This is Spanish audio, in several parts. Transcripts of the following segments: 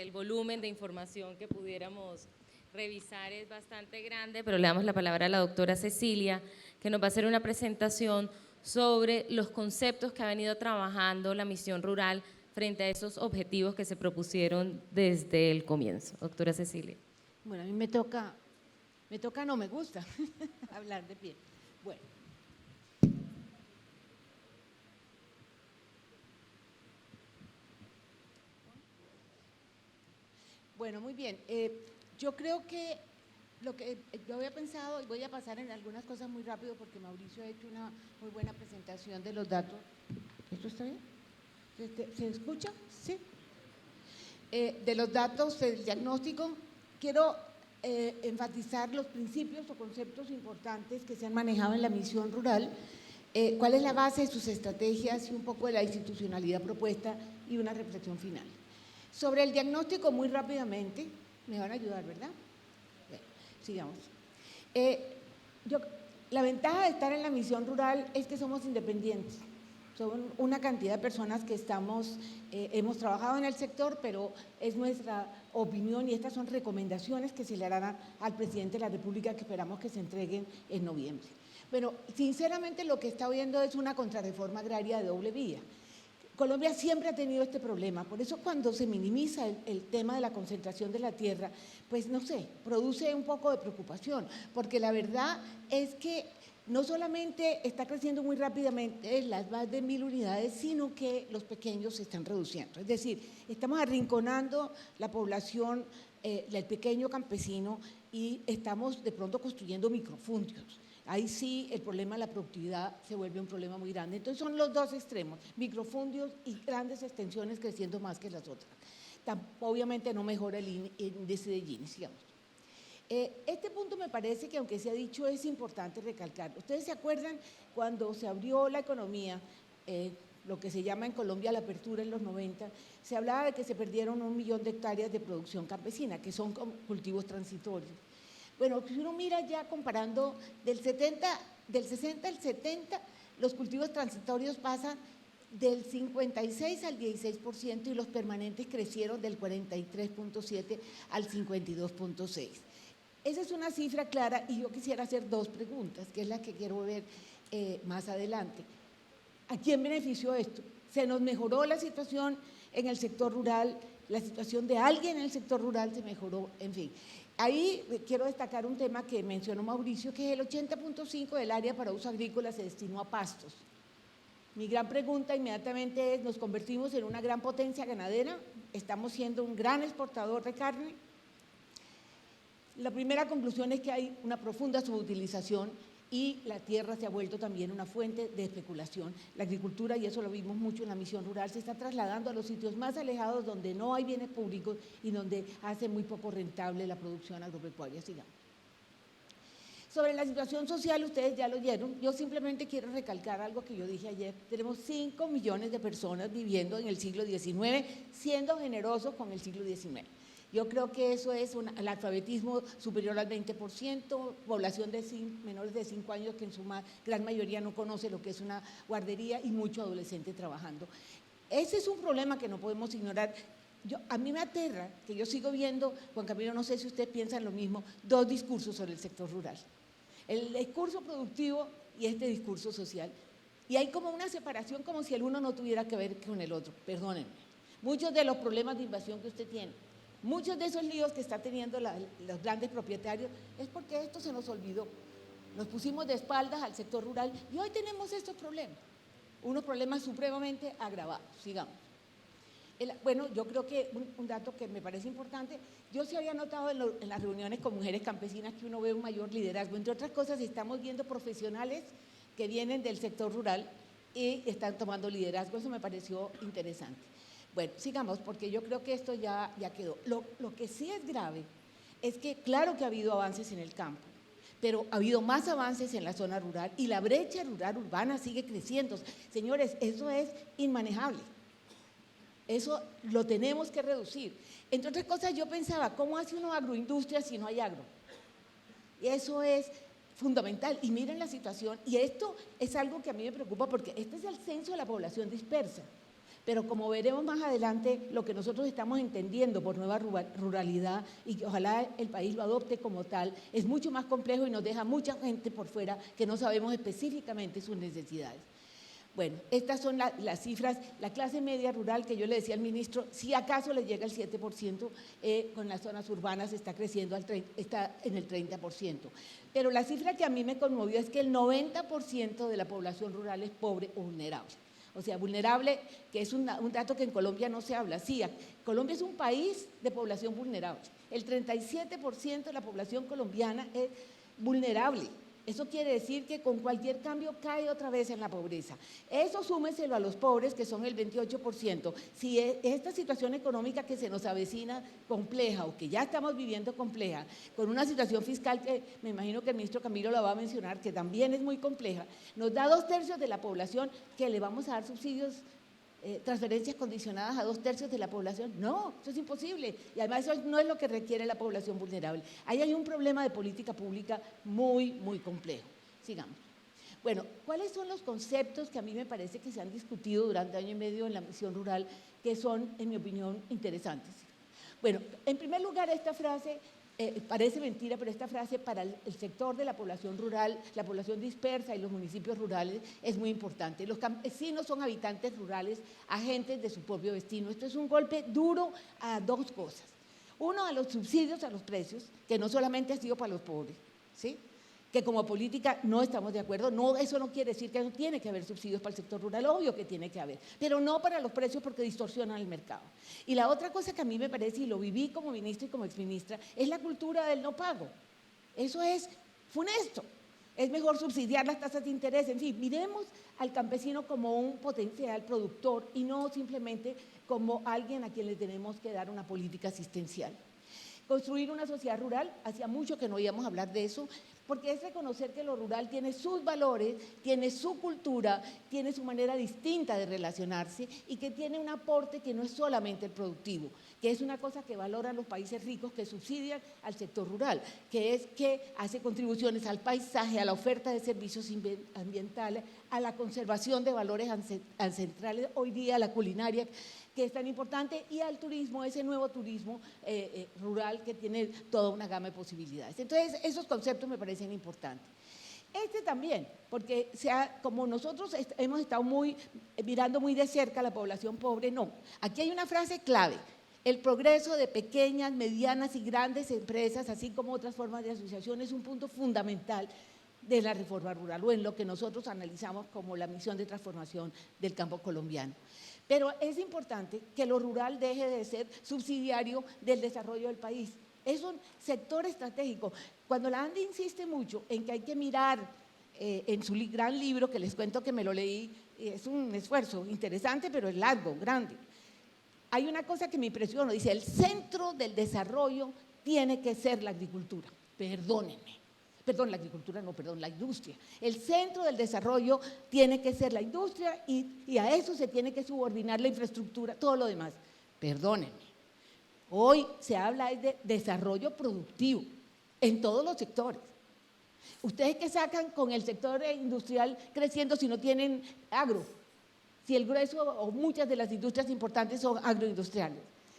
el volumen de información que pudiéramos revisar es bastante grande, pero le damos la palabra a la doctora Cecilia, que nos va a hacer una presentación sobre los conceptos que ha venido trabajando la misión rural frente a esos objetivos que se propusieron desde el comienzo. Doctora Cecilia. Bueno, a mí no me gusta hablar de pie. Bueno, muy bien. Yo creo que lo que yo había pensado, y voy a pasar en algunas cosas muy rápido porque Mauricio ha hecho una muy buena presentación de los datos. ¿Esto está bien? ¿Se escucha? Sí. De los datos del diagnóstico, quiero enfatizar los principios o conceptos importantes que se han manejado en la misión rural, cuál es la base de sus estrategias y un poco de la institucionalidad propuesta y una reflexión final. Sobre el diagnóstico, muy rápidamente, me van a ayudar, ¿verdad? Bien, sigamos. La ventaja de estar en la misión rural es que somos independientes. Son una cantidad de personas que hemos trabajado en el sector, pero es nuestra opinión y estas son recomendaciones que se le harán al presidente de la República que esperamos que se entreguen en noviembre. Pero sinceramente lo que está viendo es una contrarreforma agraria de doble vía. Colombia siempre ha tenido este problema, por eso cuando se minimiza el tema de la concentración de la tierra, pues no sé, produce un poco de preocupación, porque la verdad es que no solamente está creciendo muy rápidamente las más de 1000 unidades, sino que los pequeños se están reduciendo. Es decir, estamos arrinconando la población del pequeño campesino y estamos de pronto construyendo microfundios. Ahí sí el problema de la productividad se vuelve un problema muy grande. Entonces son los dos extremos, microfundios y grandes extensiones creciendo más que las otras. Obviamente no mejora el índice de Gini, sigamos. Este punto me parece que, aunque se ha dicho, es importante recalcar. Ustedes se acuerdan cuando se abrió la economía, lo que se llama en Colombia la apertura en los 90, se hablaba de que se perdieron 1 millón de hectáreas de producción campesina, que son cultivos transitorios. Bueno, si uno mira ya comparando del 60 al 70, los cultivos transitorios pasan del 56 al 16% y los permanentes crecieron del 43.7 al 52.6. Esa es una cifra clara y yo quisiera hacer dos preguntas, que es la que quiero ver más adelante. ¿A quién benefició esto? ¿Se nos mejoró la situación en el sector rural? ¿La situación de alguien en el sector rural se mejoró? En fin, ahí quiero destacar un tema que mencionó Mauricio, que es el 80.5% del área para uso agrícola se destinó a pastos. Mi gran pregunta inmediatamente es, ¿nos convertimos en una gran potencia ganadera? ¿Estamos siendo un gran exportador de carne? La primera conclusión es que hay una profunda subutilización y la tierra se ha vuelto también una fuente de especulación. La agricultura, y eso lo vimos mucho en la misión rural, se está trasladando a los sitios más alejados donde no hay bienes públicos y donde hace muy poco rentable la producción agropecuaria, sigamos. Sobre la situación social, ustedes ya lo oyeron, yo simplemente quiero recalcar algo que yo dije ayer. Tenemos 5 millones de personas viviendo en el siglo XIX, siendo generosos con el siglo XIX. Yo creo que eso es el alfabetismo superior al 20%, población de menores de 5 años que en su gran mayoría no conoce lo que es una guardería y mucho adolescente trabajando. Ese es un problema que no podemos ignorar. A mí me aterra que yo sigo viendo, Juan Camilo, no sé si usted piensa lo mismo, dos discursos sobre el sector rural. El discurso productivo y este discurso social. Y hay como una separación como si el uno no tuviera que ver con el otro, perdónenme. Muchos de los problemas de invasión que usted tiene, muchos de esos líos que están teniendo los grandes propietarios, es porque esto se nos olvidó. Nos pusimos de espaldas al sector rural y hoy tenemos estos problemas, unos problemas supremamente agravados, sigamos. Bueno, yo creo que un dato que me parece importante, yo sí había notado en las reuniones con mujeres campesinas que uno ve un mayor liderazgo. Entre otras cosas, estamos viendo profesionales que vienen del sector rural y están tomando liderazgo, eso me pareció interesante. Bueno, sigamos, porque yo creo que esto ya quedó. Lo que sí es grave es que claro que ha habido avances en el campo, pero ha habido más avances en la zona rural y la brecha rural urbana sigue creciendo. Señores, eso es inmanejable. Eso lo tenemos que reducir. Entre otras cosas, yo pensaba, ¿cómo hace uno agroindustria si no hay agro? Y eso es fundamental. Y miren la situación, y esto es algo que a mí me preocupa porque este es el censo de la población dispersa. Pero como veremos más adelante, lo que nosotros estamos entendiendo por nueva ruralidad y que ojalá el país lo adopte como tal, es mucho más complejo y nos deja mucha gente por fuera que no sabemos específicamente sus necesidades. Bueno, estas son las cifras. La clase media rural, que yo le decía al ministro, si acaso le llega al 7%, con las zonas urbanas está creciendo, está en el 30%. Pero la cifra que a mí me conmovió es que el 90% de la población rural es pobre o vulnerable. O sea, vulnerable, que es un dato que en Colombia no se habla. Sí, Colombia es un país de población vulnerable. El 37% de la población colombiana es vulnerable. Eso quiere decir que con cualquier cambio cae otra vez en la pobreza. Eso súmeselo a los pobres, que son el 28%. Si esta situación económica que se nos avecina compleja o que ya estamos viviendo compleja, con una situación fiscal que me imagino que el ministro Camilo la va a mencionar, que también es muy compleja, nos da 2/3 de la población que le vamos a dar subsidios, transferencias condicionadas a 2/3 de la población. No, eso es imposible. Y además eso no es lo que requiere la población vulnerable. Ahí hay un problema de política pública muy, muy complejo. Sigamos. Bueno, ¿cuáles son los conceptos que a mí me parece que se han discutido durante año y medio en la misión rural que son, en mi opinión, interesantes? Bueno, en primer lugar, esta frase… parece mentira, pero esta frase para el sector de la población rural, la población dispersa y los municipios rurales es muy importante. Los campesinos son habitantes rurales, agentes de su propio destino. Esto es un golpe duro a dos cosas. Uno, a los subsidios a los precios, que no solamente ha sido para los pobres, ¿sí?, que como política no estamos de acuerdo. No, eso no quiere decir que no tiene que haber subsidios para el sector rural, obvio que tiene que haber, pero no para los precios porque distorsionan el mercado. Y la otra cosa que a mí me parece, y lo viví como ministra y como exministra, es la cultura del no pago. Eso es funesto. Es mejor subsidiar las tasas de interés. En fin, miremos al campesino como un potencial productor y no simplemente como alguien a quien le tenemos que dar una política asistencial. Construir una sociedad rural, hacía mucho que no íbamos a hablar de eso, porque es reconocer que lo rural tiene sus valores, tiene su cultura, tiene su manera distinta de relacionarse y que tiene un aporte que no es solamente el productivo, que es una cosa que valoran los países ricos que subsidian al sector rural, que es que hace contribuciones al paisaje, a la oferta de servicios ambientales, a la conservación de valores ancestrales, hoy día a la culinaria, que es tan importante, y al turismo, ese nuevo turismo rural que tiene toda una gama de posibilidades. Entonces, esos conceptos me parecen importantes. Este también, porque como nosotros hemos estado mirando muy de cerca a la población pobre, no. Aquí hay una frase clave: el progreso de pequeñas, medianas y grandes empresas, así como otras formas de asociación, es un punto fundamental de la reforma rural, o en lo que nosotros analizamos como la misión de transformación del campo colombiano. Pero es importante que lo rural deje de ser subsidiario del desarrollo del país. Es un sector estratégico. Cuando la ANDI insiste mucho en que hay que mirar en su gran libro, que les cuento que me lo leí, es un esfuerzo interesante, pero es largo, grande. Hay una cosa que me impresionó, dice: el centro del desarrollo tiene que ser la agricultura. Perdónenme. Perdón, la agricultura no, perdón, la industria. El centro del desarrollo tiene que ser la industria y a eso se tiene que subordinar la infraestructura, todo lo demás. Perdónenme. Hoy se habla de desarrollo productivo en todos los sectores. ¿Ustedes qué sacan con el sector industrial creciendo si no tienen agro? Si el grueso o muchas de las industrias importantes son agroindustriales.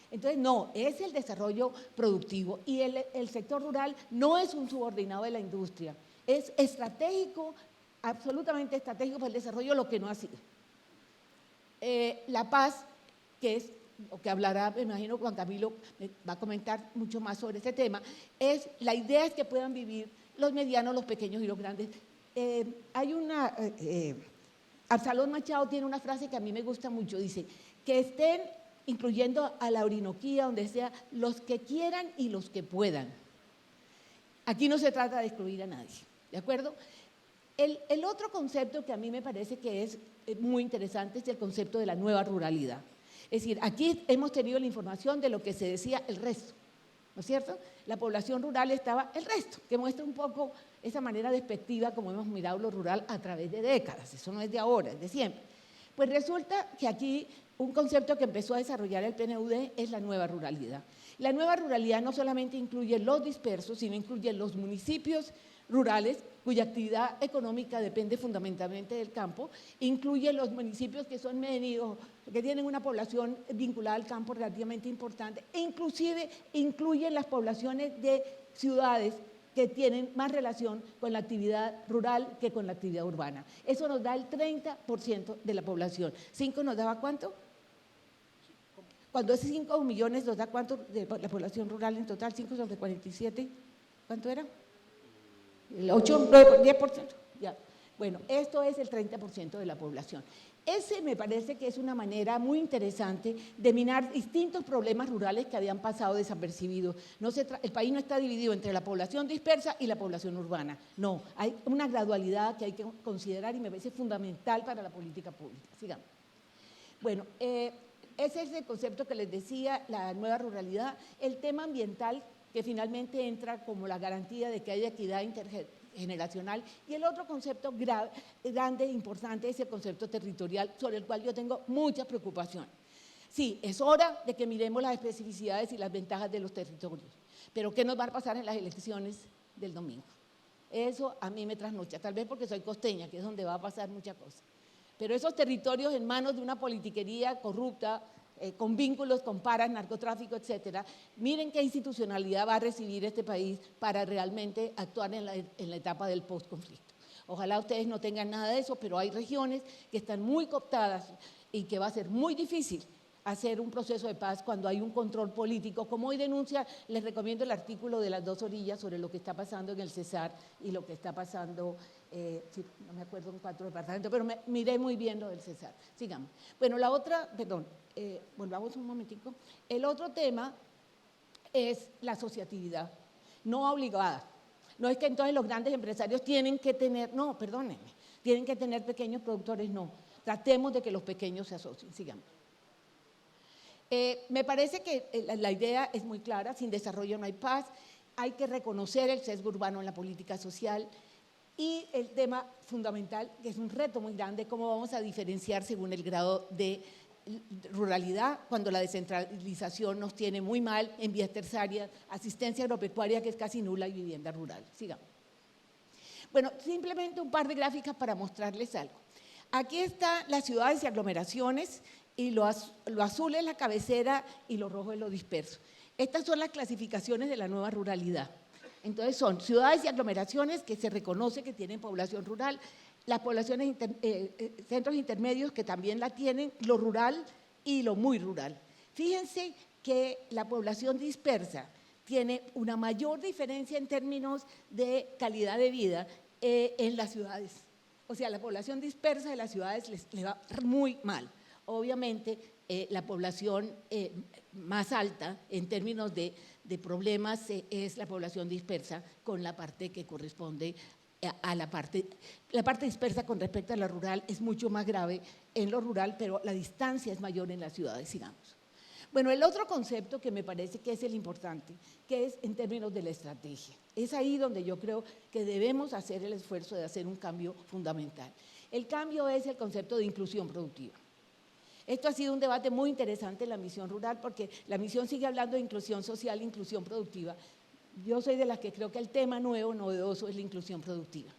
Entonces, no, es el desarrollo productivo y el sector rural no es un subordinado de la industria, es estratégico, absolutamente estratégico para el desarrollo, lo que no ha sido. La paz, que es lo que hablará, me imagino Juan Camilo va a comentar mucho más sobre este tema, la idea es que puedan vivir los medianos, los pequeños y los grandes. Absalón Machado tiene una frase que a mí me gusta mucho, dice: que estén, incluyendo a la Orinoquía, donde sea, los que quieran y los que puedan. Aquí no se trata de excluir a nadie, ¿de acuerdo? El otro concepto que a mí me parece que es muy interesante es el concepto de la nueva ruralidad. Es decir, aquí hemos tenido la información de lo que se decía el resto, ¿no es cierto? La población rural estaba el resto, que muestra un poco esa manera despectiva como hemos mirado lo rural a través de décadas. Eso no es de ahora, es de siempre. Pues resulta que aquí un concepto que empezó a desarrollar el PNUD es la nueva ruralidad. La nueva ruralidad no solamente incluye los dispersos, sino incluye los municipios rurales cuya actividad económica depende fundamentalmente del campo, incluye los municipios que son medios, que tienen una población vinculada al campo relativamente importante, e inclusive incluyen las poblaciones de ciudades que tienen más relación con la actividad rural que con la actividad urbana. Eso nos da el 30% de la población. ¿5 nos daba cuánto? Cuando es 5 millones nos da cuánto de la población rural en total, 5 sobre 47, ¿cuánto era? El 8, 9, 10%. Ya. Bueno, esto es el 30% de la población. Ese me parece que es una manera muy interesante de minar distintos problemas rurales que habían pasado desapercibidos. El país no está dividido entre la población dispersa y la población urbana. No, hay una gradualidad que hay que considerar y me parece fundamental para la política pública. Sigamos. Bueno, ese es el concepto que les decía, la nueva ruralidad. El tema ambiental, que finalmente entra como la garantía de que haya equidad intergeneracional. Y el otro concepto grande e importante es el concepto territorial, sobre el cual yo tengo mucha preocupación. Sí, es hora de que miremos las especificidades y las ventajas de los territorios, pero ¿qué nos va a pasar en las elecciones del domingo? Eso a mí me trasnocha, tal vez porque soy costeña, que es donde va a pasar muchas cosas. Pero esos territorios en manos de una politiquería corrupta, con vínculos con paras, narcotráfico, etcétera, miren qué institucionalidad va a recibir este país para realmente actuar en la etapa del postconflicto. Ojalá ustedes no tengan nada de eso, pero hay regiones que están muy cooptadas y que va a ser muy difícil hacer un proceso de paz cuando hay un control político. Como hoy denuncia, les recomiendo el artículo de Las Dos Orillas sobre lo que está pasando en el Cesar y lo que está pasando, no me acuerdo en 4 departamentos, pero miré muy bien lo del Cesar. Sigamos. Bueno, la otra, perdón, volvamos un momentico. El otro tema es la asociatividad, no obligada. No es que entonces los grandes empresarios tienen que tener, no, perdónenme, tienen que tener pequeños productores, no. Tratemos de que los pequeños se asocien, sigamos. Me parece que la idea es muy clara, sin desarrollo no hay paz, hay que reconocer el sesgo urbano en la política social y el tema fundamental, que es un reto muy grande, cómo vamos a diferenciar según el grado de ruralidad, cuando la descentralización nos tiene muy mal en vías terciarias, asistencia agropecuaria que es casi nula y vivienda rural. Sigamos. Bueno, simplemente un par de gráficas para mostrarles algo. Aquí están las ciudades y aglomeraciones, y lo azul es la cabecera y lo rojo es lo disperso. Estas son las clasificaciones de la nueva ruralidad. Entonces son ciudades y aglomeraciones que se reconoce que tienen población rural, las poblaciones, centros intermedios que también la tienen, lo rural y lo muy rural. Fíjense que la población dispersa tiene una mayor diferencia en términos de calidad de vida en las ciudades. O sea, la población dispersa de las ciudades les va muy mal. Obviamente, la población más alta en términos de problemas es la población dispersa con la parte que corresponde a la parte dispersa con respecto a la rural es mucho más grave en lo rural, pero la distancia es mayor en las ciudades, sigamos. Bueno, el otro concepto que me parece que es el importante, que es en términos de la estrategia. Es ahí donde yo creo que debemos hacer el esfuerzo de hacer un cambio fundamental. El cambio es el concepto de inclusión productiva. Esto ha sido un debate muy interesante en la misión rural porque la misión sigue hablando de inclusión social e inclusión productiva. Yo soy de las que creo que el tema nuevo, novedoso, es la inclusión productiva.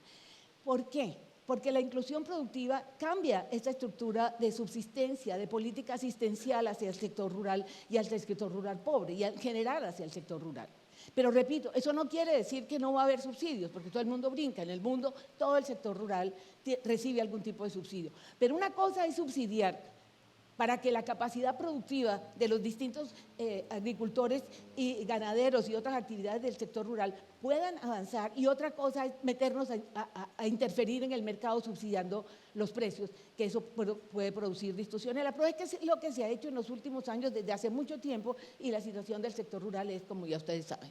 ¿Por qué? Porque la inclusión productiva cambia esta estructura de subsistencia, de política asistencial hacia el sector rural y al sector rural pobre y en general hacia el sector rural. Pero repito, eso no quiere decir que no va a haber subsidios, porque todo el mundo brinca. En el mundo todo el sector rural recibe algún tipo de subsidio. Pero una cosa es subsidiar para que la capacidad productiva de los distintos agricultores y ganaderos y otras actividades del sector rural puedan avanzar, y otra cosa es meternos a interferir en el mercado subsidiando los precios, que eso puede producir distorsiones. La prueba es que es lo que se ha hecho en los últimos años desde hace mucho tiempo, y la situación del sector rural es como ya ustedes saben.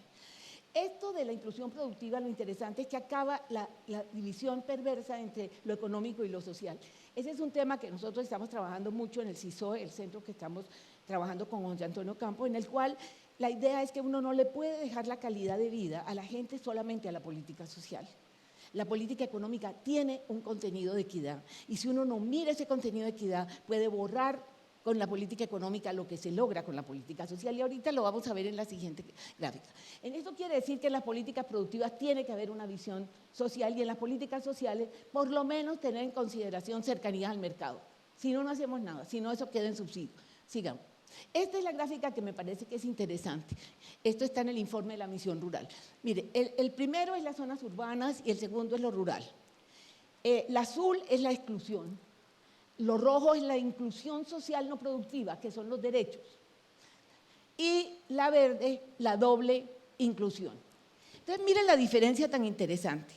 Esto de la inclusión productiva, lo interesante es que acaba la división perversa entre lo económico y lo social. Ese es un tema que nosotros estamos trabajando mucho en el CISOE, el centro que estamos trabajando con José Antonio Campo, en el cual la idea es que uno no le puede dejar la calidad de vida a la gente solamente a la política social. La política económica tiene un contenido de equidad, y si uno no mira ese contenido de equidad, puede borrar con la política económica lo que se logra con la política social, y ahorita lo vamos a ver en la siguiente gráfica. En esto quiere decir que en las políticas productivas tiene que haber una visión social, y en las políticas sociales por lo menos tener en consideración cercanía al mercado. Si no, no hacemos nada, si no, eso queda en subsidio. Sigamos. Esta es la gráfica que me parece que es interesante. Esto está en el informe de la misión rural. Mire, el primero es las zonas urbanas y el segundo es lo rural. El azul es la exclusión, lo rojo es la inclusión social no productiva, que son los derechos, y la verde, la doble inclusión. Entonces, miren la diferencia tan interesante.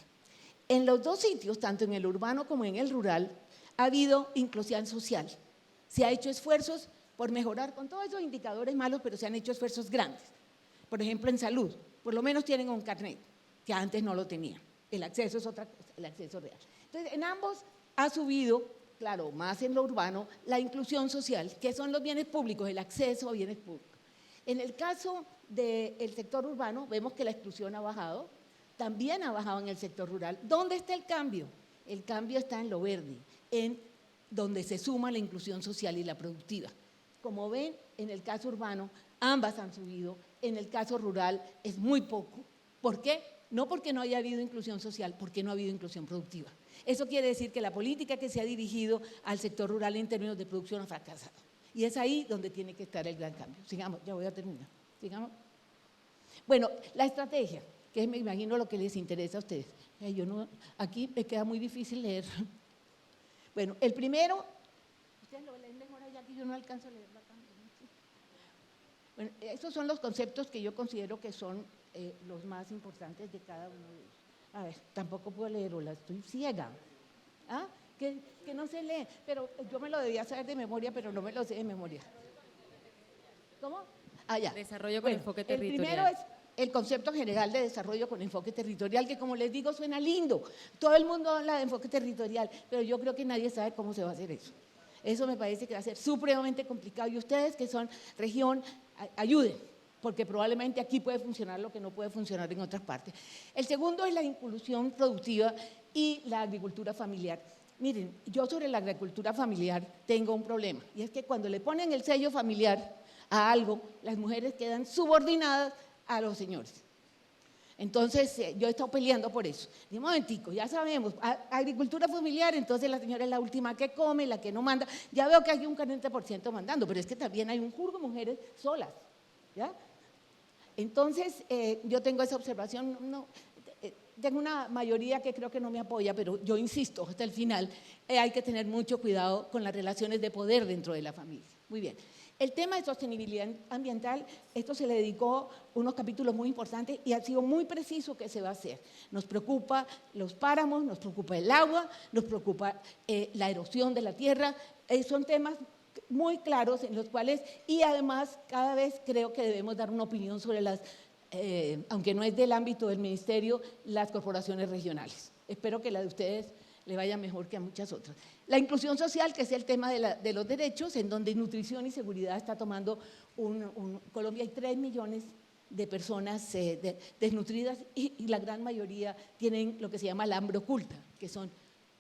En los dos sitios, tanto en el urbano como en el rural, ha habido inclusión social. Se ha hecho esfuerzos por mejorar con todos esos indicadores malos, pero se han hecho esfuerzos grandes. Por ejemplo, en salud, por lo menos tienen un carnet, que antes no lo tenían. El acceso es otra cosa, el acceso real. Entonces, en ambos ha subido, claro, más en lo urbano, la inclusión social, que son los bienes públicos, el acceso a bienes públicos. En el caso del sector urbano, vemos que la exclusión ha bajado, también ha bajado en el sector rural. ¿Dónde está el cambio? El cambio está en lo verde, en donde se suma la inclusión social y la productiva. Como ven, en el caso urbano, ambas han subido, en el caso rural es muy poco. ¿Por qué? No porque no haya habido inclusión social, porque no ha habido inclusión productiva. Eso quiere decir que la política que se ha dirigido al sector rural en términos de producción ha fracasado. Y es ahí donde tiene que estar el gran cambio. Sigamos, ya voy a terminar. Sigamos. Bueno, la estrategia, que es, me imagino, lo que les interesa a ustedes. Yo no, aquí me queda muy difícil leer. Bueno, el primero, ustedes lo leen mejor allá, que yo no alcanzo a leerlo acá. Bueno, estos son los conceptos que yo considero que son los más importantes de cada uno de ellos. A ver, tampoco puedo leerlo, estoy ciega. ¿Ah? Que no se lee, pero yo me lo debía saber de memoria, pero no me lo sé de memoria. ¿Cómo? Ah, ya. Desarrollo con enfoque territorial. El primero es el concepto general de desarrollo con enfoque territorial, que como les digo suena lindo. Todo el mundo habla de enfoque territorial, pero yo creo que nadie sabe cómo se va a hacer eso. Eso me parece que va a ser supremamente complicado, y ustedes que son región, ayuden, porque probablemente aquí puede funcionar lo que no puede funcionar en otras partes. El segundo es la inclusión productiva y la agricultura familiar. Miren, yo sobre la agricultura familiar tengo un problema, y es que cuando le ponen el sello familiar a algo, las mujeres quedan subordinadas a los señores. Entonces, yo he estado peleando por eso. De un momentico, ya sabemos, agricultura familiar, entonces la señora es la última que come, la que no manda. Ya veo que hay un 40% mandando, pero es que también hay un jurgo de mujeres solas, ¿ya? Entonces, yo tengo esa observación, tengo una mayoría que creo que no me apoya, pero yo insisto hasta el final, hay que tener mucho cuidado con las relaciones de poder dentro de la familia. Muy bien. El tema de sostenibilidad ambiental, esto se le dedicó unos capítulos muy importantes y ha sido muy preciso qué se va a hacer. Nos preocupa los páramos, nos preocupa el agua, nos preocupa la erosión de la tierra, son temas muy claros en los cuales, y además cada vez creo que debemos dar una opinión sobre las, aunque no es del ámbito del ministerio, las corporaciones regionales. Espero que la de ustedes le vaya mejor que a muchas otras. La inclusión social, que es el tema de los derechos, en donde nutrición y seguridad está tomando Colombia hay 3 millones de personas desnutridas y la gran mayoría tienen lo que se llama la hambre oculta, que son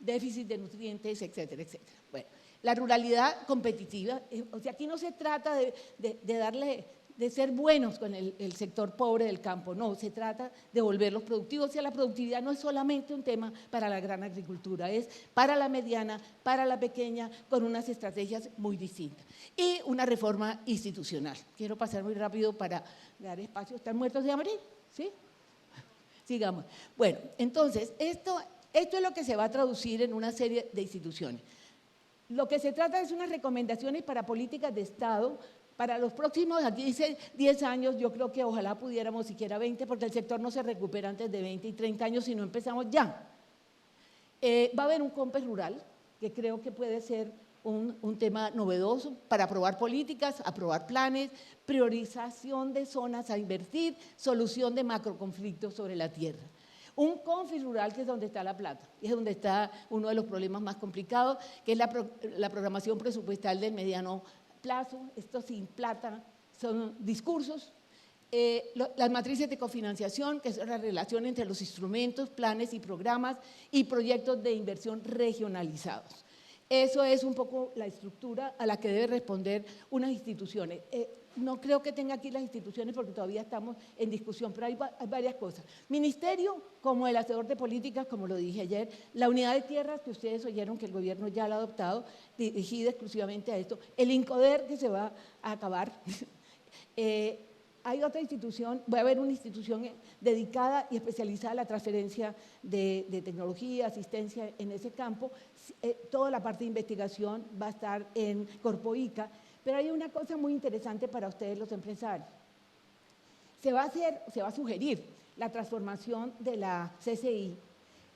déficit de nutrientes, etcétera, etcétera. Bueno, la ruralidad competitiva, o sea, aquí no se trata de ser buenos con el sector pobre del campo, no, se trata de volverlos productivos. O sea, la productividad no es solamente un tema para la gran agricultura, es para la mediana, para la pequeña, con unas estrategias muy distintas. Y una reforma institucional. Quiero pasar muy rápido para dar espacio. ¿Están muertos de hambre? ¿Sí? Sigamos. Bueno, entonces, esto es lo que se va a traducir en una serie de instituciones. Lo que se trata es unas recomendaciones para políticas de Estado. Para los próximos, aquí dice 10 años, yo creo que ojalá pudiéramos siquiera 20, porque el sector no se recupera antes de 20 y 30 años si no empezamos ya. Va a haber un COMPES rural, que creo que puede ser un tema novedoso para aprobar políticas, aprobar planes, priorización de zonas a invertir, solución de macroconflictos sobre la tierra. Un CONFIS rural, que es donde está la plata, y es donde está uno de los problemas más complicados, que es la programación presupuestal del mediano plazo. Esto sin plata son discursos. Las matrices de cofinanciación, que es la relación entre los instrumentos, planes y programas y proyectos de inversión regionalizados. Eso es un poco la estructura a la que deben responder unas instituciones. No creo que tenga aquí las instituciones porque todavía estamos en discusión, pero hay varias cosas. Ministerio, como el hacedor de políticas, como lo dije ayer, la unidad de tierras que ustedes oyeron que el gobierno ya la ha adoptado, dirigida exclusivamente a esto, el INCODER que se va a acabar. Hay otra institución, va a haber una institución dedicada y especializada a la transferencia de tecnología, asistencia en ese campo. Toda la parte de investigación va a estar en Corpoica, pero hay una cosa muy interesante para ustedes los empresarios. Se va a sugerir la transformación de la CCI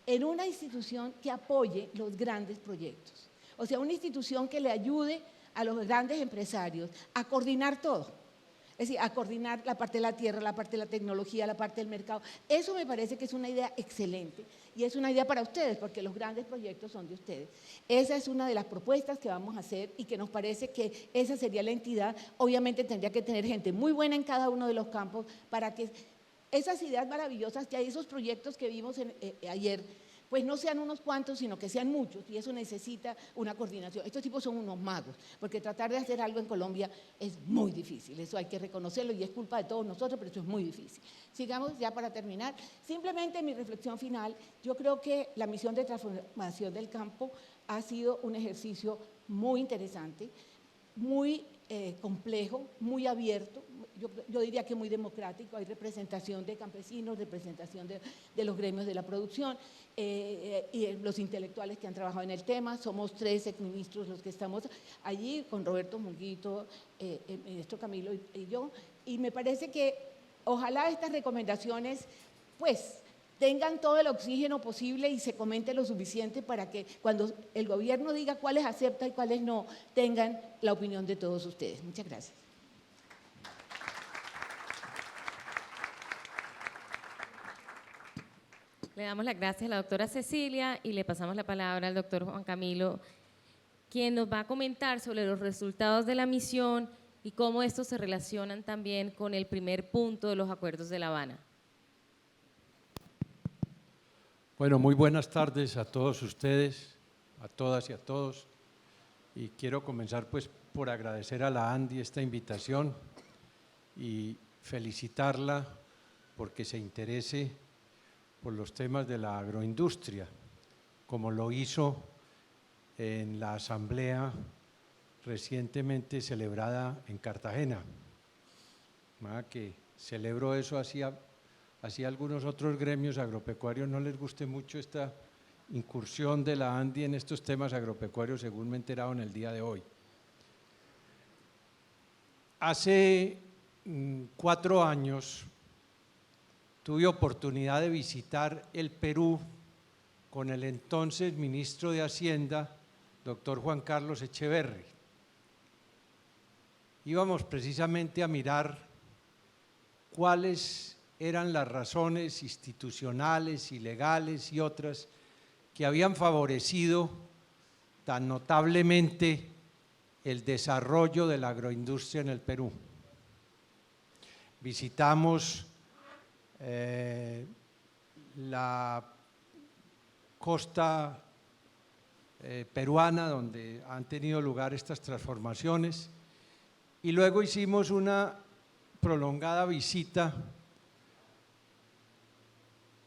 en una institución que apoye los grandes proyectos. O sea, una institución que le ayude a los grandes empresarios a coordinar todo. Es decir, a coordinar la parte de la tierra, la parte de la tecnología, la parte del mercado. Eso me parece que es una idea excelente y es una idea para ustedes porque los grandes proyectos son de ustedes. Esa es una de las propuestas que vamos a hacer y que nos parece que esa sería la entidad. Obviamente tendría que tener gente muy buena en cada uno de los campos para que esas ideas maravillosas que hay, esos proyectos que vimos ayer, pues no sean unos cuantos, sino que sean muchos, y eso necesita una coordinación. Estos tipos son unos magos, porque tratar de hacer algo en Colombia es muy difícil, eso hay que reconocerlo y es culpa de todos nosotros, pero eso es muy difícil. Sigamos ya para terminar. Simplemente mi reflexión final, yo creo que la misión de transformación del campo ha sido un ejercicio muy interesante, muy complejo, muy abierto, yo diría que muy democrático, hay representación de campesinos, representación de los gremios de la producción y los intelectuales que han trabajado en el tema, somos 3 exministros los que estamos allí, con Roberto Munguito, el ministro Camilo y yo, y me parece que ojalá estas recomendaciones, pues, tengan todo el oxígeno posible y se comente lo suficiente para que cuando el gobierno diga cuáles acepta y cuáles no, tengan la opinión de todos ustedes. Muchas gracias. Le damos las gracias a la doctora Cecilia y le pasamos la palabra al doctor Juan Camilo, quien nos va a comentar sobre los resultados de la misión y cómo estos se relacionan también con el primer punto de los acuerdos de La Habana. Bueno, muy buenas tardes a todos ustedes, a todas y a todos. Y quiero comenzar pues por agradecer a la ANDI esta invitación y felicitarla porque se interese por los temas de la agroindustria, como lo hizo en la asamblea recientemente celebrada en Cartagena, que celebró eso hacía algunos otros gremios agropecuarios no les guste mucho esta incursión de la ANDI en estos temas agropecuarios, según me he enterado en el día de hoy. Hace 4 años tuve oportunidad de visitar el Perú con el entonces ministro de Hacienda, doctor Juan Carlos Echeverri. Íbamos precisamente a mirar cuáles eran las razones institucionales y legales y otras que habían favorecido tan notablemente el desarrollo de la agroindustria en el Perú. Visitamos la costa peruana donde han tenido lugar estas transformaciones y luego hicimos una prolongada visita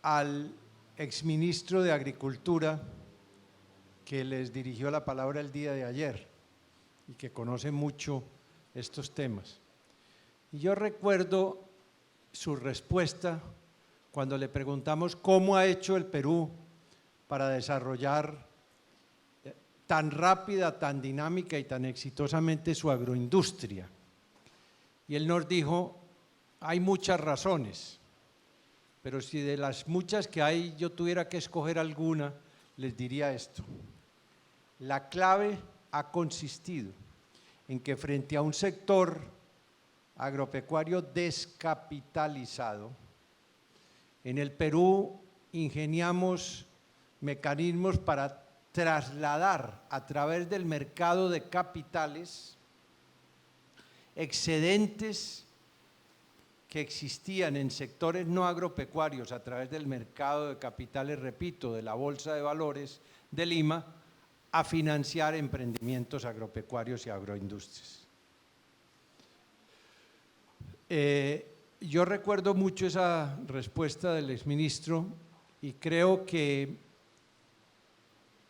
al exministro de Agricultura que les dirigió la palabra el día de ayer y que conoce mucho estos temas. Y yo recuerdo su respuesta cuando le preguntamos cómo ha hecho el Perú para desarrollar tan rápida, tan dinámica y tan exitosamente su agroindustria. Y él nos dijo, hay muchas razones, pero si de las muchas que hay yo tuviera que escoger alguna, les diría esto. La clave ha consistido en que frente a un sector agropecuario descapitalizado, en el Perú ingeniamos mecanismos para trasladar a través del mercado de capitales excedentes que existían en sectores no agropecuarios a través del mercado de capitales, repito, de la Bolsa de Valores de Lima, a financiar emprendimientos agropecuarios y agroindustrias. Yo recuerdo mucho esa respuesta del exministro y creo que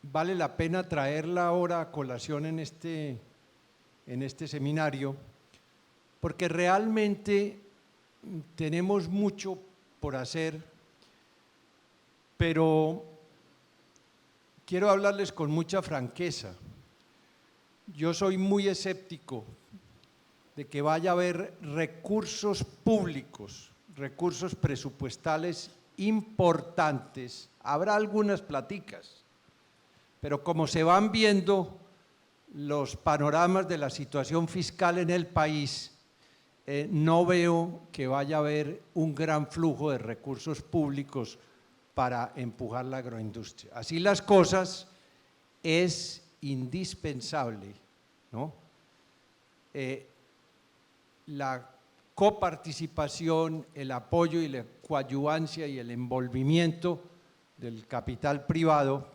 vale la pena traerla ahora a colación en este seminario, porque realmente tenemos mucho por hacer, pero quiero hablarles con mucha franqueza. Yo soy muy escéptico de que vaya a haber recursos públicos, recursos presupuestales importantes. Habrá algunas platicas, pero como se van viendo los panoramas de la situación fiscal en el país, no veo que vaya a haber un gran flujo de recursos públicos para empujar la agroindustria. Así las cosas, es indispensable, ¿no?, la coparticipación, el apoyo y la coadyuvancia y el envolvimiento del capital privado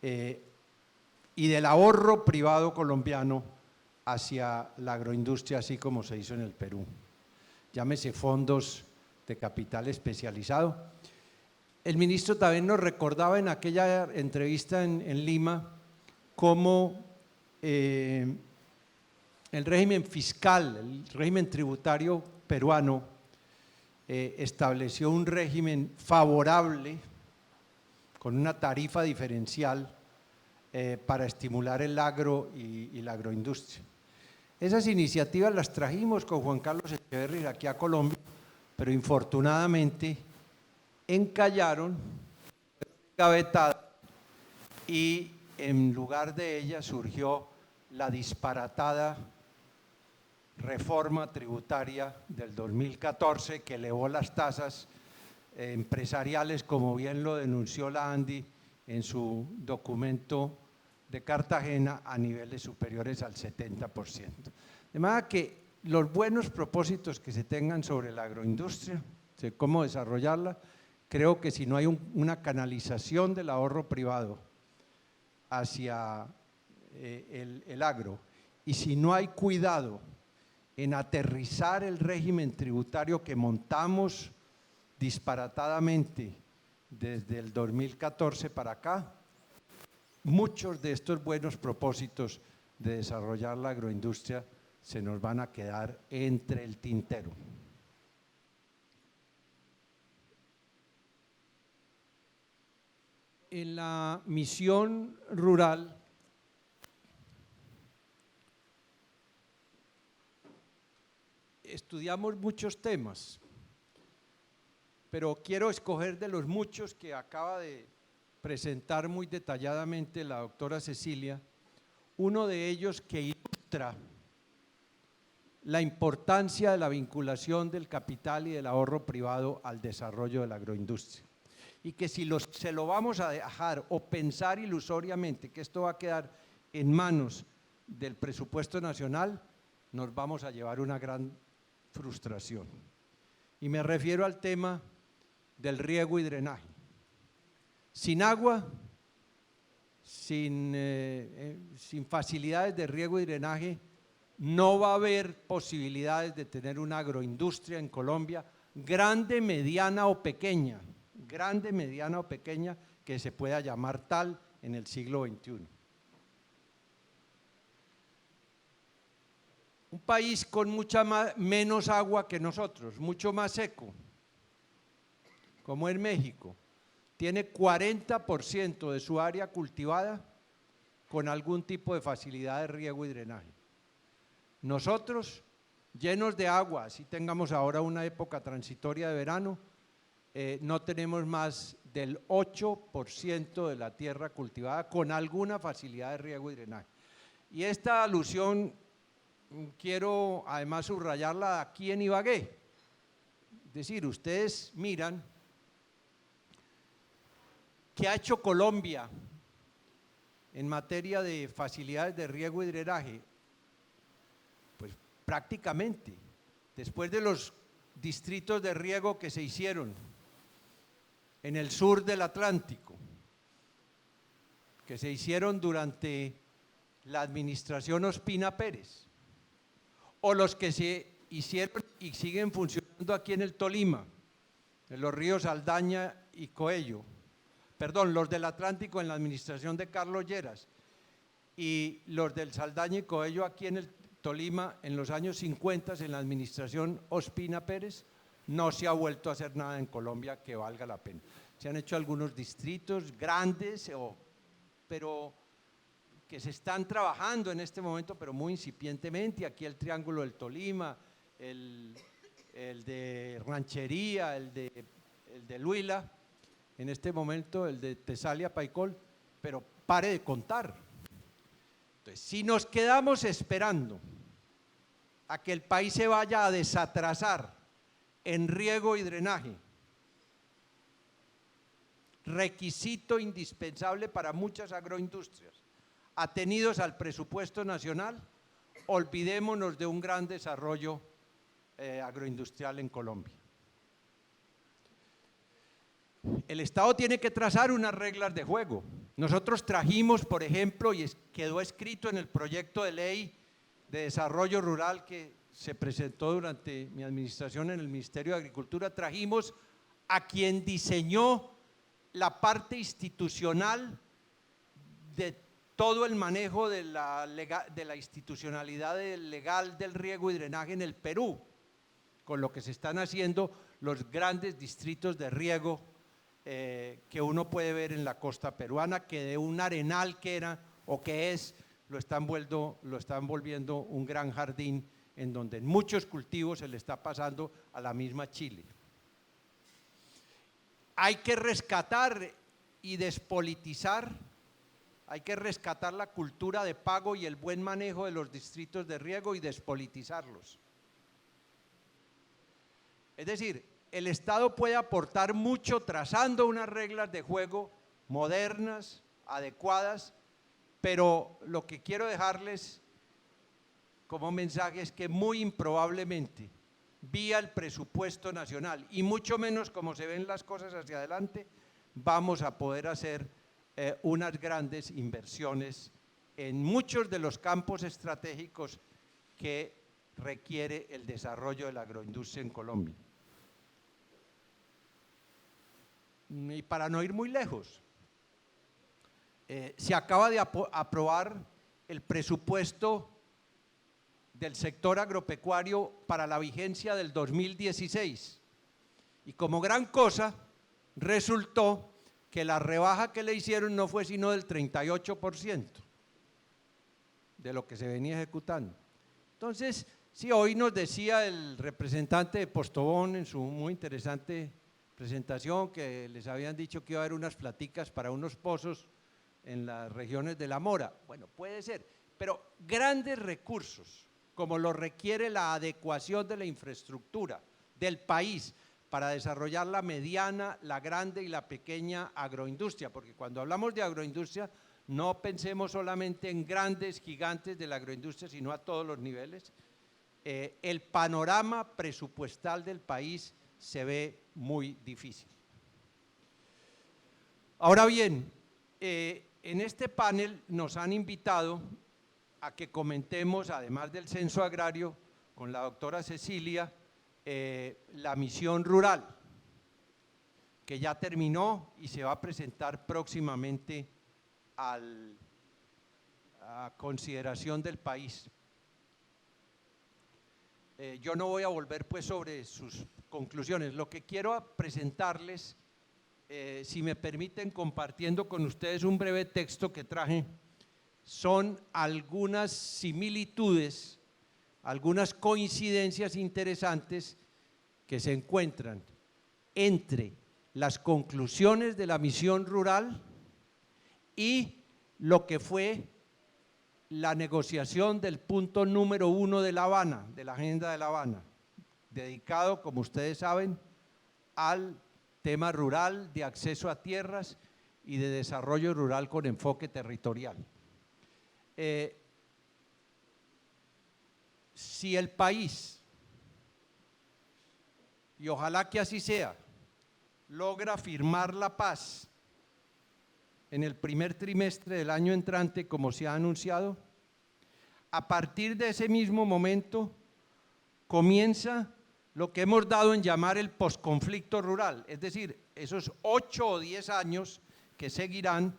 y del ahorro privado colombiano hacia la agroindustria, así como se hizo en el Perú. Llámese fondos de capital especializado. El ministro también nos recordaba en aquella entrevista en Lima cómo el régimen fiscal, el régimen tributario peruano estableció un régimen favorable con una tarifa diferencial para estimular el agro y la agroindustria. Esas iniciativas las trajimos con Juan Carlos Echeverri aquí a Colombia, pero infortunadamente encallaron, gavetadas, y en lugar de ellas surgió la disparatada reforma tributaria del 2014 que elevó las tasas empresariales, como bien lo denunció la ANDI en su documento de Cartagena, a niveles superiores al 70%. De manera que los buenos propósitos que se tengan sobre la agroindustria, de cómo desarrollarla, creo que si no hay una canalización del ahorro privado hacia el agro, y si no hay cuidado en aterrizar el régimen tributario que montamos disparatadamente desde el 2014 para acá, muchos de estos buenos propósitos de desarrollar la agroindustria se nos van a quedar entre el tintero. En la misión rural estudiamos muchos temas, pero quiero escoger de los muchos que acaba de presentar muy detalladamente la doctora Cecilia, uno de ellos que ilustra la importancia de la vinculación del capital y del ahorro privado al desarrollo de la agroindustria. Y que si se lo vamos a dejar o pensar ilusoriamente que esto va a quedar en manos del presupuesto nacional, nos vamos a llevar una gran frustración. Y me refiero al tema del riego y drenaje. Sin agua, sin facilidades de riego y drenaje, no va a haber posibilidades de tener una agroindustria en Colombia, grande, mediana o pequeña, que se pueda llamar tal en el siglo XXI. Un país con mucha menos agua que nosotros, mucho más seco, como en México, tiene 40% de su área cultivada con algún tipo de facilidad de riego y drenaje. Nosotros, llenos de agua, si tengamos ahora una época transitoria de verano, no tenemos más del 8% de la tierra cultivada con alguna facilidad de riego y drenaje. Y esta alusión quiero además subrayarla aquí en Ibagué. Es decir, ustedes miran qué ha hecho Colombia en materia de facilidades de riego y drenaje. Pues prácticamente, después de los distritos de riego que se hicieron en el sur del Atlántico, que se hicieron durante la administración Ospina Pérez, o los que se hicieron y siguen funcionando aquí en el Tolima, en los ríos Saldaña y Coello, perdón, los del Atlántico en la administración de Carlos Lleras, y los del Saldaña y Coello aquí en el Tolima en los años 50 en la administración Ospina Pérez, no se ha vuelto a hacer nada en Colombia que valga la pena. Se han hecho algunos distritos grandes, pero que se están trabajando en este momento, pero muy incipientemente. Aquí el Triángulo del Tolima, el de Ranchería, el de Luila, en este momento el de Tesalia Paicol, pero pare de contar. Entonces, si nos quedamos esperando a que el país se vaya a desatrasar en riego y drenaje, requisito indispensable para muchas agroindustrias, atenidos al presupuesto nacional, olvidémonos de un gran desarrollo agroindustrial en Colombia. El Estado tiene que trazar unas reglas de juego. Nosotros trajimos, por ejemplo, y quedó escrito en el proyecto de ley de desarrollo rural que se presentó durante mi administración en el Ministerio de Agricultura, trajimos a quien diseñó la parte institucional de todo el manejo de la institucionalidad legal del riego y drenaje en el Perú, con lo que se están haciendo los grandes distritos de riego que uno puede ver en la costa peruana, que de un arenal que era o que es, lo están volviendo un gran jardín en donde en muchos cultivos se le está pasando a la misma Chile. Hay que rescatar y despolitizar, hay que rescatar la cultura de pago y el buen manejo de los distritos de riego y despolitizarlos. Es decir, el Estado puede aportar mucho trazando unas reglas de juego modernas, adecuadas, pero lo que quiero dejarles como mensaje es que muy improbablemente, vía el presupuesto nacional, y mucho menos como se ven las cosas hacia adelante, vamos a poder hacer unas grandes inversiones en muchos de los campos estratégicos que requiere el desarrollo de la agroindustria en Colombia. Y para no ir muy lejos, se acaba de aprobar el presupuesto del sector agropecuario para la vigencia del 2016 y como gran cosa resultó que la rebaja que le hicieron no fue sino del 38% de lo que se venía ejecutando. Entonces, sí, hoy nos decía el representante de Postobón en su muy interesante presentación que les habían dicho que iba a haber unas platicas para unos pozos en las regiones de la Mora. Bueno, puede ser, pero grandes recursos como lo requiere la adecuación de la infraestructura del país para desarrollar la mediana, la grande y la pequeña agroindustria, porque cuando hablamos de agroindustria no pensemos solamente en grandes gigantes de la agroindustria, sino a todos los niveles. El panorama presupuestal del país se ve muy difícil. Ahora bien, en este panel nos han invitado a que comentemos, además del censo agrario, con la doctora Cecilia, la misión rural, que ya terminó y se va a presentar próximamente a consideración del país. Yo no voy a volver pues sobre sus conclusiones, lo que quiero presentarles, si me permiten compartiendo con ustedes un breve texto que traje, son algunas similitudes, algunas coincidencias interesantes que se encuentran entre las conclusiones de la misión rural y lo que fue la negociación del punto número 1 de La Habana, de la Agenda de La Habana, dedicado, como ustedes saben, al tema rural, de acceso a tierras y de desarrollo rural con enfoque territorial. Si el país, y ojalá que así sea, logra firmar la paz en el primer trimestre del año entrante, como se ha anunciado. A partir de ese mismo momento comienza lo que hemos dado en llamar el posconflicto rural, es decir, esos 8 o 10 años que seguirán,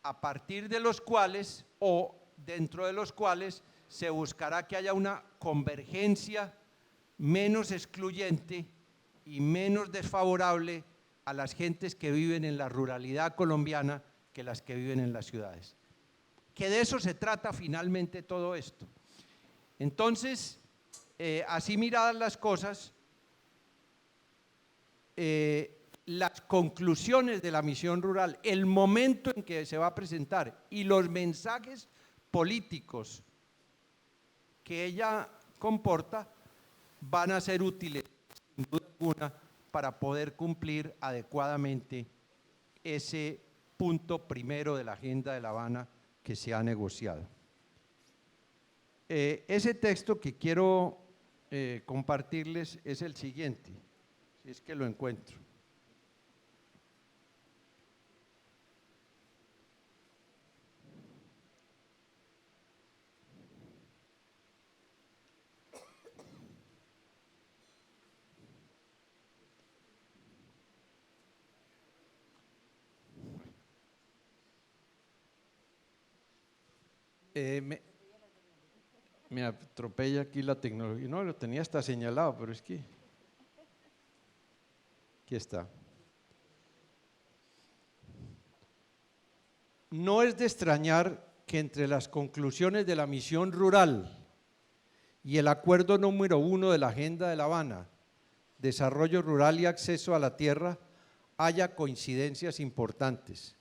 a partir de los cuales o dentro de los cuales se buscará que haya una convergencia menos excluyente y menos desfavorable a las gentes que viven en la ruralidad colombiana que las que viven en las ciudades. Que de eso se trata finalmente todo esto. Entonces, así miradas las cosas, las conclusiones de la misión rural, el momento en que se va a presentar y los mensajes políticos que ella comporta van a ser útiles, sin duda alguna, para poder cumplir adecuadamente ese punto primero de la Agenda de La Habana que se ha negociado. Ese texto que quiero compartirles es el siguiente, si es que lo encuentro. Me atropella aquí la tecnología. No, lo tenía hasta señalado, pero es que aquí está. No es de extrañar que entre las conclusiones de la misión rural y el acuerdo número 1 de la Agenda de La Habana, desarrollo rural y acceso a la tierra, haya coincidencias importantes.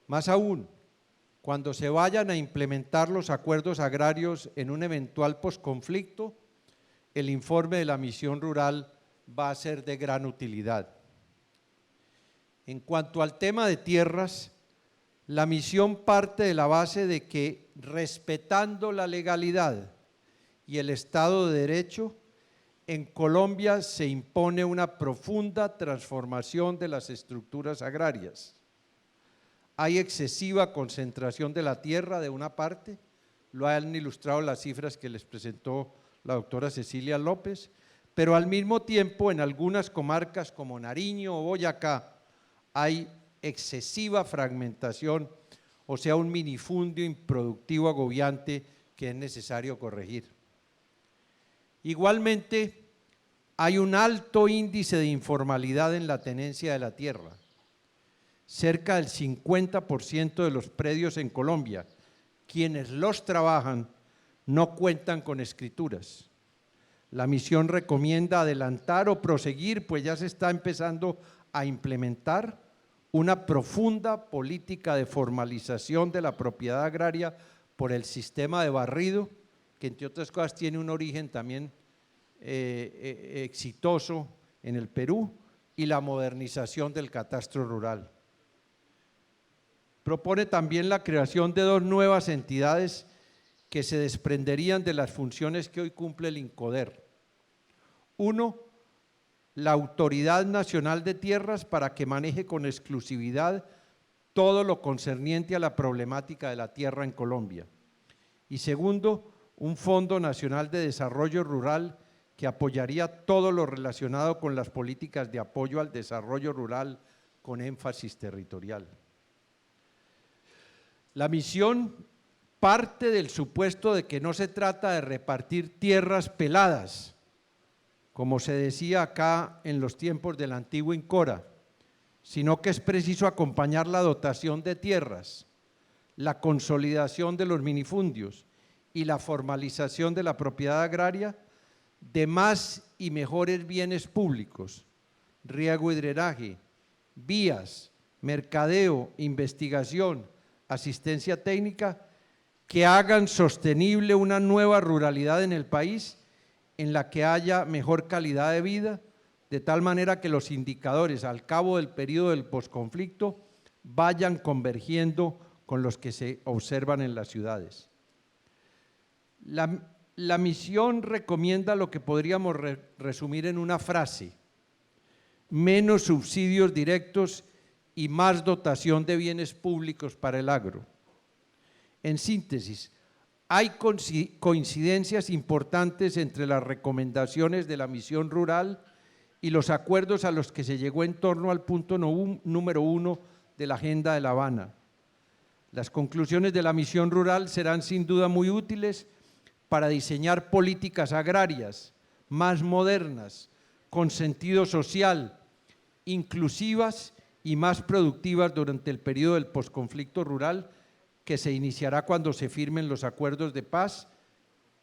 Más aún, cuando se vayan a implementar los acuerdos agrarios en un eventual posconflicto, el informe de la misión rural va a ser de gran utilidad. En cuanto al tema de tierras, la misión parte de la base de que, respetando la legalidad y el Estado de Derecho, en Colombia se impone una profunda transformación de las estructuras agrarias. Hay excesiva concentración de la tierra de una parte, lo han ilustrado las cifras que les presentó la doctora Cecilia López, pero al mismo tiempo en algunas comarcas como Nariño o Boyacá hay excesiva fragmentación, o sea, un minifundio improductivo agobiante que es necesario corregir. Igualmente, hay un alto índice de informalidad en la tenencia de la tierra. Cerca del 50% de los predios en Colombia, quienes los trabajan, no cuentan con escrituras. La misión recomienda adelantar o proseguir, pues ya se está empezando a implementar una profunda política de formalización de la propiedad agraria por el sistema de barrido, que entre otras cosas tiene un origen también exitoso en el Perú, y la modernización del catastro rural. Propone también la creación de 2 nuevas entidades que se desprenderían de las funciones que hoy cumple el INCODER. Uno, la Autoridad Nacional de Tierras, para que maneje con exclusividad todo lo concerniente a la problemática de la tierra en Colombia. Y segundo, un Fondo Nacional de Desarrollo Rural que apoyaría todo lo relacionado con las políticas de apoyo al desarrollo rural con énfasis territorial. La misión parte del supuesto de que no se trata de repartir tierras peladas, como se decía acá en los tiempos del antiguo INCORA, sino que es preciso acompañar la dotación de tierras, la consolidación de los minifundios y la formalización de la propiedad agraria de más y mejores bienes públicos, riego y drenaje, vías, mercadeo, investigación, asistencia técnica, que hagan sostenible una nueva ruralidad en el país en la que haya mejor calidad de vida, de tal manera que los indicadores al cabo del periodo del posconflicto vayan convergiendo con los que se observan en las ciudades. La misión recomienda lo que podríamos resumir en una frase: menos subsidios directos y más dotación de bienes públicos para el agro. En síntesis, hay coincidencias importantes entre las recomendaciones de la misión rural y los acuerdos a los que se llegó en torno al punto número 1 de la Agenda de La Habana. Las conclusiones de la misión rural serán sin duda muy útiles para diseñar políticas agrarias más modernas, con sentido social, inclusivas y más productivas durante el periodo del posconflicto rural que se iniciará cuando se firmen los acuerdos de paz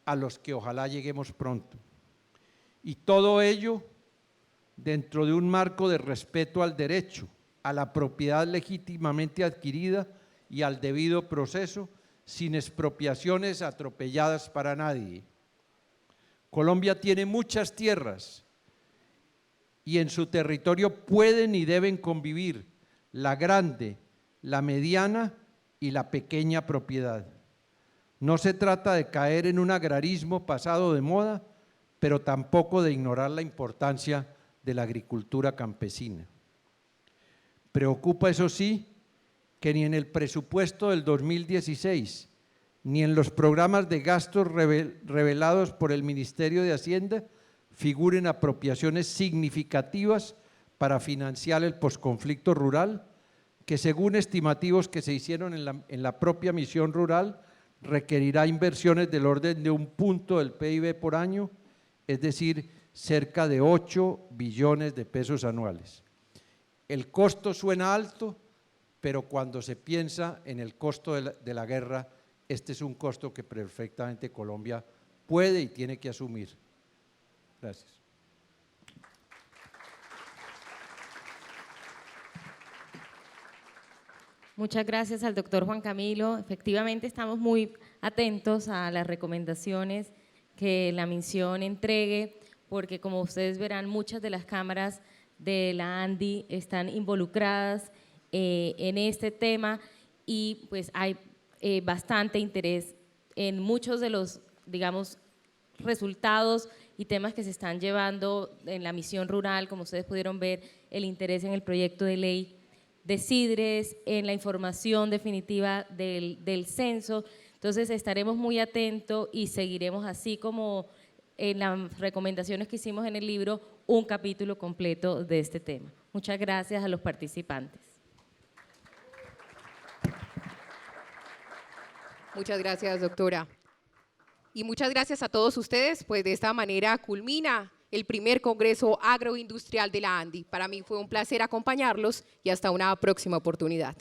a los que ojalá lleguemos pronto. Y todo ello dentro de un marco de respeto al derecho, a la propiedad legítimamente adquirida y al debido proceso, sin expropiaciones atropelladas para nadie. Colombia tiene muchas tierras y en su territorio pueden y deben convivir la grande, la mediana y la pequeña propiedad. No se trata de caer en un agrarismo pasado de moda, pero tampoco de ignorar la importancia de la agricultura campesina. Preocupa, eso sí, que ni en el presupuesto del 2016, ni en los programas de gastos revelados por el Ministerio de Hacienda figuren apropiaciones significativas para financiar el posconflicto rural, que según estimativos que se hicieron en la propia misión rural, requerirá inversiones del orden de 1 punto del PIB por año, es decir, cerca de 8 billones de pesos anuales. El costo suena alto, pero cuando se piensa en el costo de la guerra, este es un costo que perfectamente Colombia puede y tiene que asumir. Gracias. Muchas gracias al doctor Juan Camilo. Efectivamente estamos muy atentos a las recomendaciones que la misión entregue, porque como ustedes verán, muchas de las cámaras de la ANDI están involucradas en este tema y pues hay bastante interés en muchos de los, digamos, resultados y temas que se están llevando en la misión rural, como ustedes pudieron ver, el interés en el proyecto de ley de CIDRES, en la información definitiva del censo. Entonces estaremos muy atentos y seguiremos, así como en las recomendaciones que hicimos en el libro, un capítulo completo de este tema. Muchas gracias a los participantes. Muchas gracias, doctora. Y muchas gracias a todos ustedes, pues de esta manera culmina el primer Congreso Agroindustrial de la ANDI. Para mí fue un placer acompañarlos y hasta una próxima oportunidad.